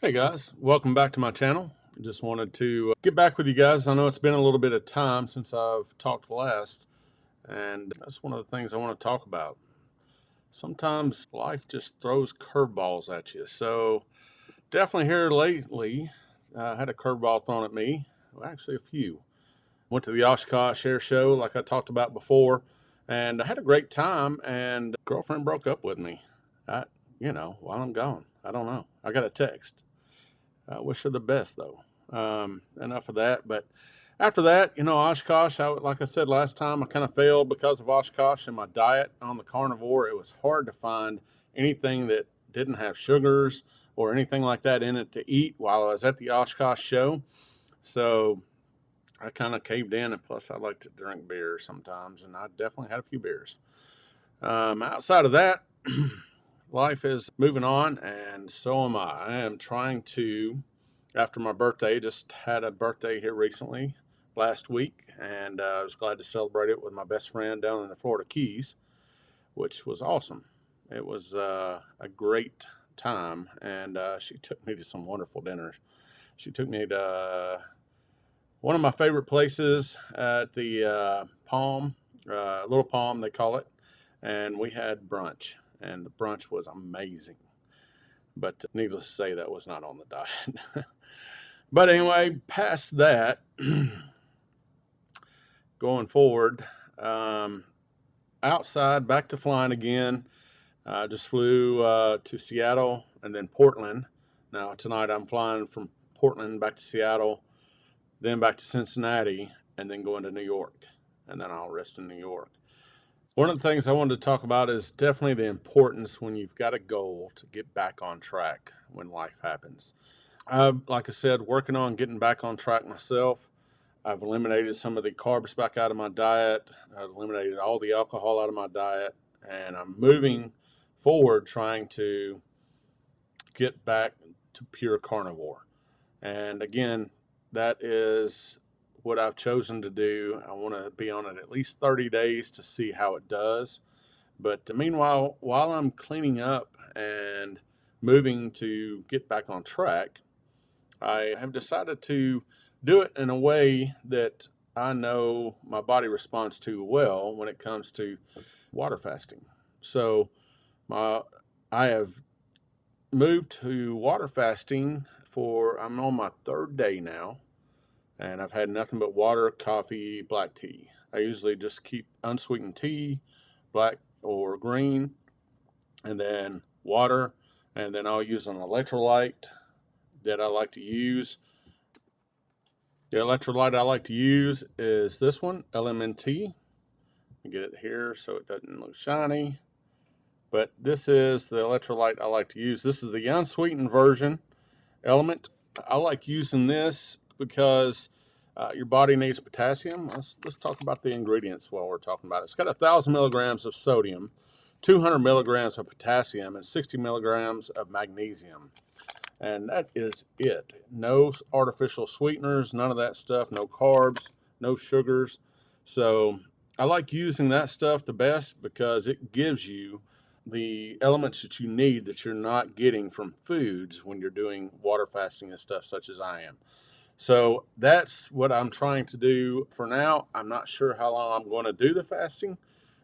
Hey guys, welcome back to my channel. I just wanted to get back with you guys. I know it's been a little bit of time since I've talked last, and that's one of the things I want to talk about. Sometimes life just throws curveballs at you. So definitely here lately, I had a curveball thrown at me. Well, actually, a few. Went to the Oshkosh Air Show, like I talked about before, and I had a great time. And girlfriend broke up with me. While I'm gone. I don't know. I got a text. I wish her the best, though. Enough of that. But after that, Oshkosh, like I said last time, I kind of failed because of Oshkosh and my diet on the carnivore. It was hard to find anything that didn't have sugars or anything like that in it to eat while I was at the Oshkosh show. So I kind of caved in, and plus I like to drink beer sometimes, and I definitely had a few beers. Outside of that, life is moving on, and so am I. I am trying to, after my birthday, just had a birthday here recently, last week, and I was glad to celebrate it with my best friend down in the Florida Keys, which was awesome. It was a great time, and she took me to some wonderful dinners. She took me to one of my favorite places at the Palm, Little Palm, they call it, and we had brunch. And the brunch was amazing. But needless to say, that was not on the diet. But anyway, past that, going forward, outside, back to flying again. Just flew to Seattle and then Portland. Now, tonight I'm flying from Portland back to Seattle, then back to Cincinnati, and then going to New York. And then I'll rest in New York. One of the things I wanted to talk about is definitely the importance when you've got a goal to get back on track when life happens. Like I said, working on getting back on track myself. I've eliminated some of the carbs back out of my diet. I've eliminated all the alcohol out of my diet. And I'm moving forward trying to get back to pure carnivore. And again, that is what I've chosen to do. I want to be on it at least 30 days to see how it does. But meanwhile, while I'm cleaning up and moving to get back on track, I have decided to do it in a way that I know my body responds to well when it comes to water fasting. So I have moved to water fasting I'm on my third day now. And I've had nothing but water, coffee, black tea. I usually just keep unsweetened tea, black or green, and then water. And then I'll use an electrolyte that I like to use. The electrolyte I like to use is this one, LMNT. I get it here so it doesn't look shiny. But this is the electrolyte I like to use. This is the unsweetened version, Element. I like using this because your body needs potassium. Let's talk about the ingredients while we're talking about it. It's got 1,000 milligrams of sodium, 200 milligrams of potassium, and 60 milligrams of magnesium. And that is it. No artificial sweeteners, none of that stuff, no carbs, no sugars. So I like using that stuff the best because it gives you the elements that you need that you're not getting from foods when you're doing water fasting and stuff such as I am. So that's what I'm trying to do for now. I'm not sure how long I'm going to do the fasting.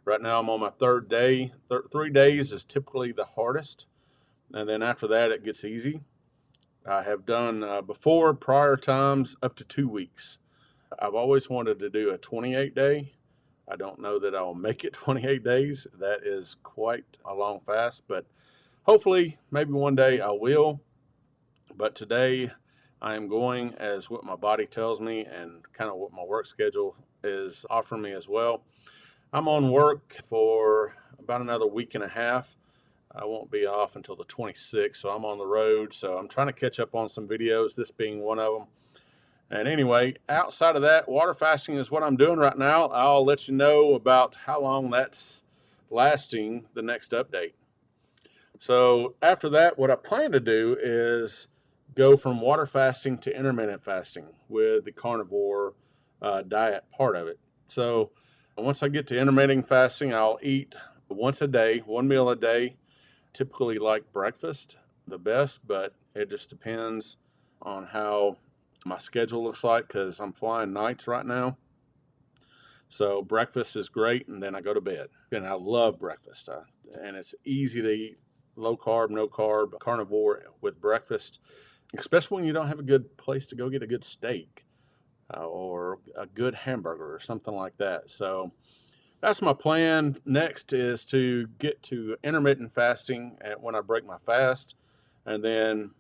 Right now I'm on my third day. 3 days is typically the hardest. And then after that, it gets easy. I have done before, prior times, up to 2 weeks. I've always wanted to do a 28 day. I don't know that I'll make it 28 days. That is quite a long fast, but hopefully maybe one day I will. But today I am going as what my body tells me and kind of what my work schedule is offering me as well. I'm on work for about another week and a half. I won't be off until the 26th, so I'm on the road. So I'm trying to catch up on some videos, this being one of them. And anyway, outside of that, water fasting is what I'm doing right now. I'll let you know about how long that's lasting the next update. So after that, what I plan to do is go from water fasting to intermittent fasting with the carnivore diet part of it. So once I get to intermittent fasting, I'll eat once a day, one meal a day, typically like breakfast. the best, but it just depends on how my schedule looks like because I'm flying nights right now. So breakfast is great, and then I go to bed. And I love breakfast, and it's easy to eat low carb, no carb, carnivore with breakfast, especially when you don't have a good place to go get a good steak or a good hamburger or something like that. So that's my plan. Next is to get to intermittent fasting when I break my fast, and then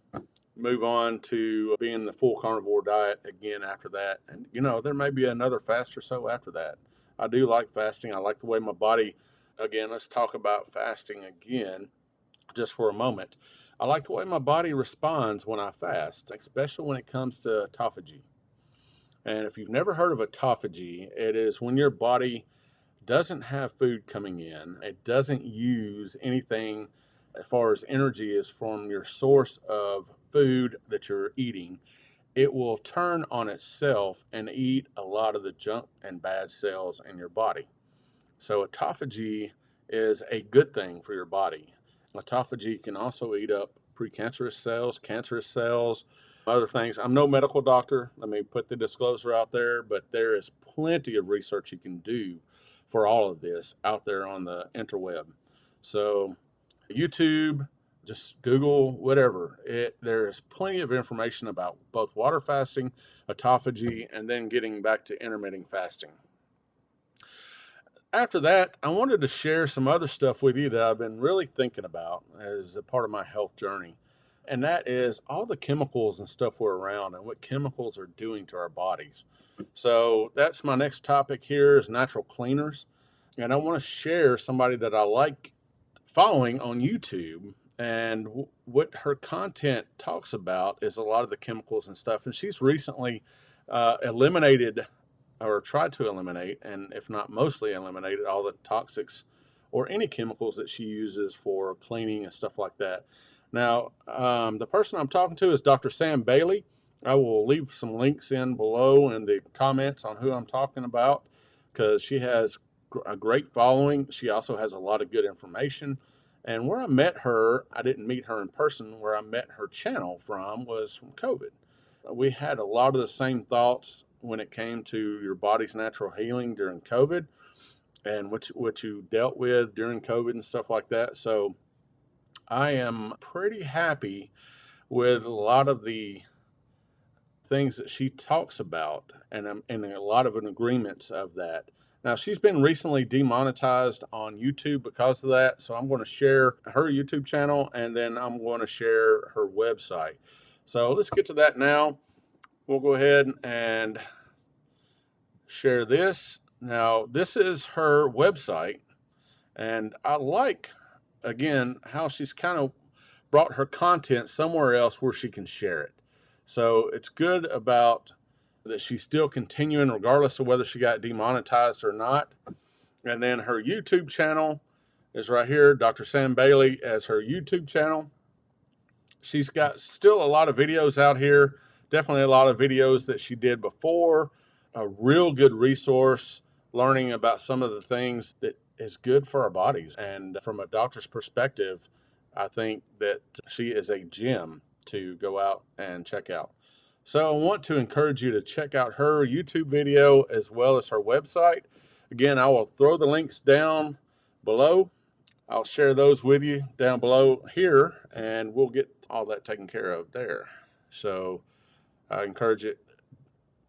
move on to being the full carnivore diet again after that. And, there may be another fast or so after that. I do like fasting. I like the way my body, again, let's talk about fasting again just for a moment. I like the way my body responds when I fast, especially when it comes to autophagy. And if you've never heard of autophagy, it is when your body doesn't have food coming in, it doesn't use anything as far as energy is from your source of food that you're eating, it will turn on itself and eat a lot of the junk and bad cells in your body. So autophagy is a good thing for your body. Autophagy can also eat up precancerous cells, cancerous cells, other things. I'm no medical doctor. Let me put the disclosure out there, but there is plenty of research you can do for all of this out there on the interweb. So YouTube, just Google, whatever. There is plenty of information about both water fasting, autophagy, and then getting back to intermittent fasting. After that, I wanted to share some other stuff with you that I've been really thinking about as a part of my health journey. And that is all the chemicals and stuff we're around and what chemicals are doing to our bodies. So that's my next topic here is natural cleaners. And I want to share somebody that I like following on YouTube. And what her content talks about is a lot of the chemicals and stuff. And she's recently eliminated or tried to eliminate, and if not mostly eliminated, all the toxics or any chemicals that she uses for cleaning and stuff like that. Now, the person I'm talking to is Dr. Sam Bailey. I will leave some links in below in the comments on who I'm talking about because she has a great following. She also has a lot of good information. And where I met her, I didn't meet her in person. Where I met her channel from was from COVID. We had a lot of the same thoughts when it came to your body's natural healing during COVID and what you dealt with during COVID and stuff like that. So I am pretty happy with a lot of the things that she talks about, and I'm in a lot of an agreements of that. Now, she's been recently demonetized on YouTube because of that, so I'm going to share her YouTube channel, and then I'm going to share her website. So let's get to that now. We'll go ahead and share this. Now, this is her website, and I like, again, how she's kind of brought her content somewhere else where she can share it. So it's good about that she's still continuing regardless of whether she got demonetized or not. And then her YouTube channel is right here, Dr. Sam Bailey as her YouTube channel. She's got still a lot of videos out here, definitely a lot of videos that she did before, a real good resource learning about some of the things that is good for our bodies. And from a doctor's perspective, I think that she is a gem to go out and check out. So I want to encourage you to check out her YouTube video as well as her website. Again, I will throw the links down below. I'll share those with you down below here, and we'll get all that taken care of there. So I encourage it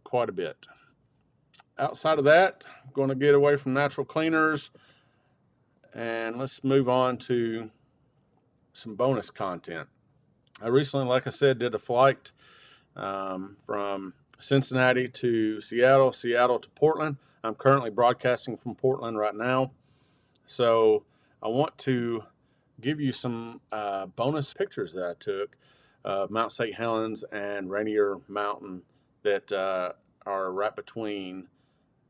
quite a bit. Outside of that, I'm going to get away from natural cleaners, and let's move on to some bonus content. I recently, like I said, did a flight from Cincinnati to Seattle, Seattle to Portland. I'm currently broadcasting from Portland right now. So I want to give you some bonus pictures that I took of Mount St. Helens and Rainier Mountain that are right between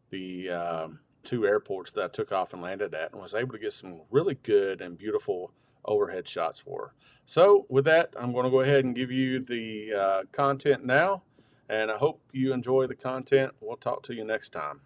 the two airports that I took off and landed at, and was able to get some really good and beautiful overhead shots for her. So with that, I'm going to go ahead and give you the content now, and I hope you enjoy the content. We'll talk to you next time.